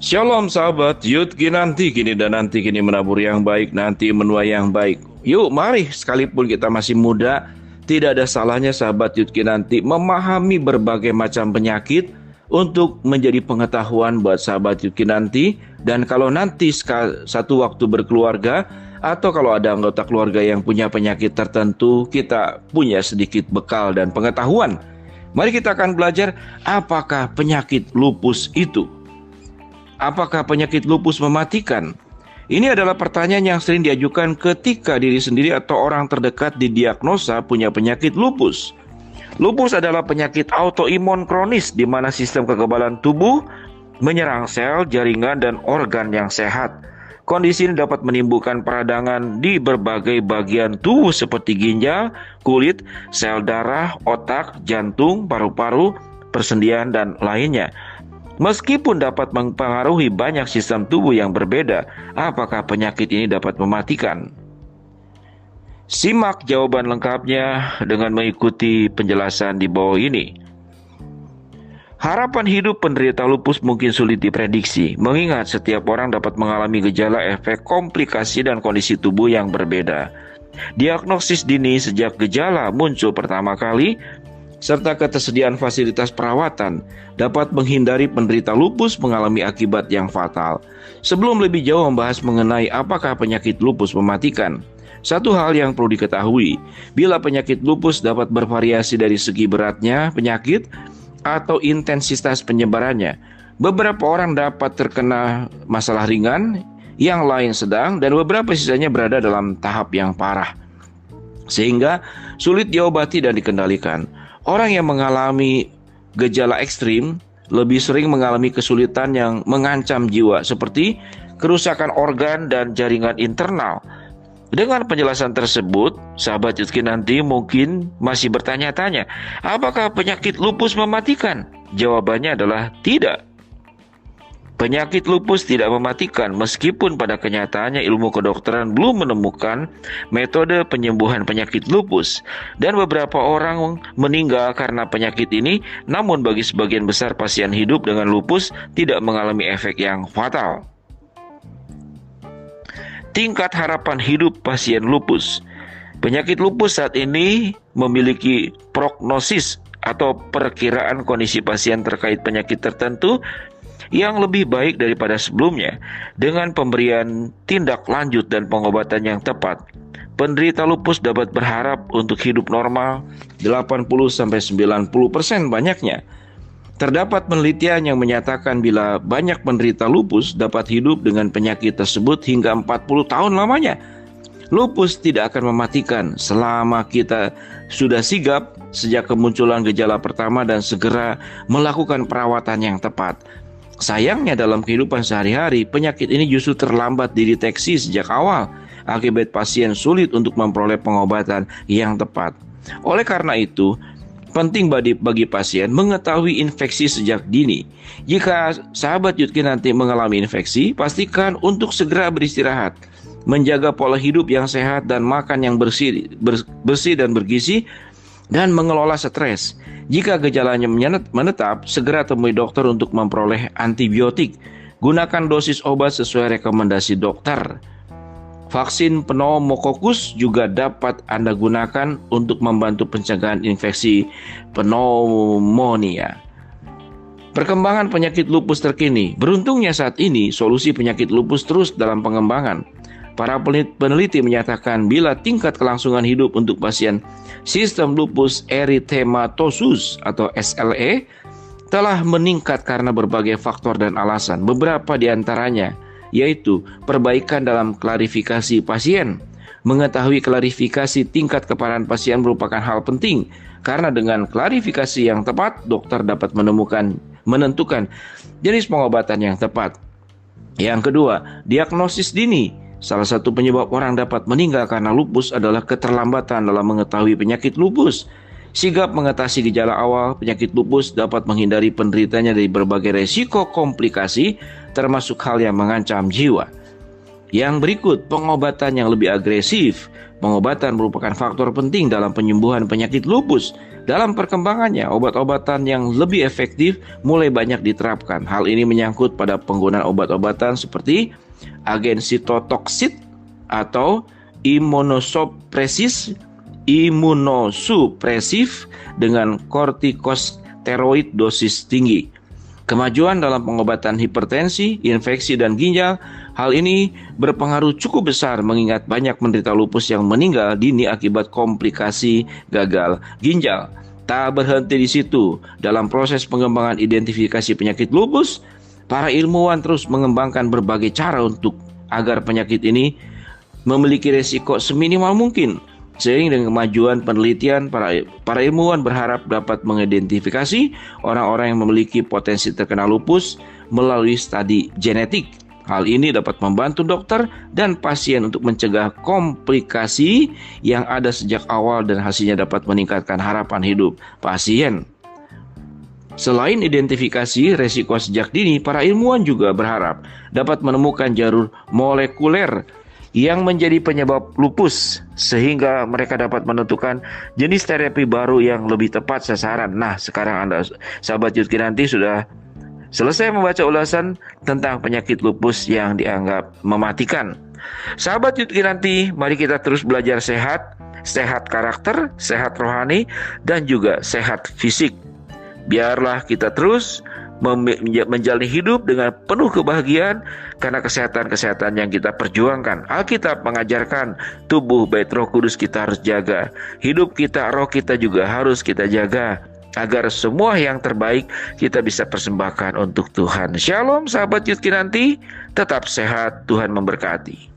Shalom sahabat, yuk nanti kini dan nanti kini menabur yang baik, nanti menuai yang baik. Yuk mari, sekalipun kita masih muda, tidak ada salahnya sahabat Yudki nanti memahami berbagai macam penyakit untuk menjadi pengetahuan buat sahabat Yudki nanti. Dan kalau nanti satu waktu berkeluarga, atau kalau ada anggota keluarga yang punya penyakit tertentu, kita punya sedikit bekal dan pengetahuan. Mari kita akan belajar apakah penyakit lupus itu. Apakah penyakit lupus mematikan? Ini adalah pertanyaan yang sering diajukan ketika diri sendiri atau orang terdekat didiagnosa punya penyakit lupus. Lupus adalah penyakit autoimun kronis di mana sistem kekebalan tubuh menyerang sel, jaringan, dan organ yang sehat. Kondisi ini dapat menimbulkan peradangan di berbagai bagian tubuh seperti ginjal, kulit, sel darah, otak, jantung, paru-paru, persendian, dan lainnya. Meskipun dapat mempengaruhi banyak sistem tubuh yang berbeda, apakah penyakit ini dapat mematikan? Simak jawaban lengkapnya dengan mengikuti penjelasan di bawah ini. Harapan hidup penderita lupus mungkin sulit diprediksi, mengingat setiap orang dapat mengalami gejala, efek, komplikasi, dan kondisi tubuh yang berbeda. Diagnosis dini sejak gejala muncul pertama kali serta ketersediaan fasilitas perawatan dapat menghindari penderita lupus mengalami akibat yang fatal. Sebelum lebih jauh membahas mengenai apakah penyakit lupus mematikan, satu hal yang perlu diketahui, bila penyakit lupus dapat bervariasi dari segi beratnya penyakit atau intensitas penyebarannya. Beberapa orang dapat terkena masalah ringan, yang lain sedang, dan beberapa sisanya berada dalam tahap yang parah, sehingga sulit diobati dan dikendalikan. Orang yang mengalami gejala ekstrim lebih sering mengalami kesulitan yang mengancam jiwa seperti kerusakan organ dan jaringan internal. Dengan penjelasan tersebut, sahabat Yudki nanti mungkin masih bertanya-tanya, apakah penyakit lupus mematikan? Jawabannya adalah tidak. Penyakit lupus tidak mematikan meskipun pada kenyataannya ilmu kedokteran belum menemukan metode penyembuhan penyakit lupus dan beberapa orang meninggal karena penyakit ini. Namun bagi sebagian besar pasien hidup dengan lupus tidak mengalami efek yang fatal. Tingkat harapan hidup pasien lupus. Penyakit lupus saat ini memiliki prognosis atau perkiraan kondisi pasien terkait penyakit tertentu yang lebih baik daripada sebelumnya. Dengan pemberian tindak lanjut dan pengobatan yang tepat, penderita lupus dapat berharap untuk hidup normal 80-90% banyaknya. Terdapat penelitian yang menyatakan bila banyak penderita lupus dapat hidup dengan penyakit tersebut hingga 40 tahun lamanya. Lupus tidak akan mematikan selama kita sudah sigap sejak kemunculan gejala pertama dan segera melakukan perawatan yang tepat. Sayangnya dalam kehidupan sehari-hari, penyakit ini justru terlambat dideteksi sejak awal, akibat pasien sulit untuk memperoleh pengobatan yang tepat. Oleh karena itu, penting bagi pasien mengetahui infeksi sejak dini. Jika sahabat Yudki nanti mengalami infeksi, pastikan untuk segera beristirahat, menjaga pola hidup yang sehat dan makan yang bersih dan bergizi, dan mengelola stres. Jika gejalanya menetap, segera temui dokter untuk memperoleh antibiotik. Gunakan dosis obat sesuai rekomendasi dokter. Vaksin pneumokokus juga dapat Anda gunakan untuk membantu pencegahan infeksi pneumonia. Perkembangan penyakit lupus terkini. Beruntungnya saat ini solusi penyakit lupus terus dalam pengembangan. Para peneliti menyatakan bila tingkat kelangsungan hidup untuk pasien sistem lupus erythematosus atau SLE telah meningkat karena berbagai faktor dan alasan. Beberapa di antaranya yaitu perbaikan dalam klarifikasi pasien. Mengetahui klarifikasi tingkat keparahan pasien merupakan hal penting karena dengan klarifikasi yang tepat dokter dapat menentukan jenis pengobatan yang tepat. Yang kedua, diagnosis dini. Salah satu penyebab orang dapat meninggal karena lupus adalah keterlambatan dalam mengetahui penyakit lupus. Sigap mengatasi gejala awal penyakit lupus dapat menghindari penderitanya dari berbagai resiko komplikasi, termasuk hal yang mengancam jiwa. Yang berikut, pengobatan yang lebih agresif. Pengobatan merupakan faktor penting dalam penyembuhan penyakit lupus Dalam perkembangannya, obat-obatan yang lebih efektif mulai banyak diterapkan. Hal ini menyangkut pada penggunaan obat-obatan seperti agen sitotoksit atau imunosupresif dengan kortikosteroid dosis tinggi. Kemajuan dalam pengobatan hipertensi, infeksi, dan ginjal, hal ini berpengaruh cukup besar mengingat banyak penderita lupus yang meninggal dini akibat komplikasi gagal ginjal. Tak berhenti di situ, dalam proses pengembangan identifikasi penyakit lupus, para ilmuwan terus mengembangkan berbagai cara agar penyakit ini memiliki resiko seminimal mungkin. Seiring dengan kemajuan penelitian, para ilmuwan berharap dapat mengidentifikasi orang-orang yang memiliki potensi terkena lupus melalui studi genetik. Hal ini dapat membantu dokter dan pasien untuk mencegah komplikasi yang ada sejak awal dan hasilnya dapat meningkatkan harapan hidup pasien. Selain identifikasi resiko sejak dini, para ilmuwan juga berharap dapat menemukan jalur molekuler yang menjadi penyebab lupus sehingga mereka dapat menentukan jenis terapi baru yang lebih tepat sasaran. Nah, sekarang Anda, sahabat Yud Kinanti, sudah selesai membaca ulasan tentang penyakit lupus yang dianggap mematikan. Sahabat Yud Kinanti, mari kita terus belajar sehat karakter, sehat rohani, dan juga sehat fisik. Biarlah kita terus menjalani hidup dengan penuh kebahagiaan karena kesehatan yang kita perjuangkan. Alkitab mengajarkan tubuh bait Roh Kudus kita harus jaga. Hidup kita, roh kita juga harus kita jaga agar semua yang terbaik kita bisa persembahkan untuk Tuhan. Shalom sahabat Yud Kinanti, tetap sehat, Tuhan memberkati.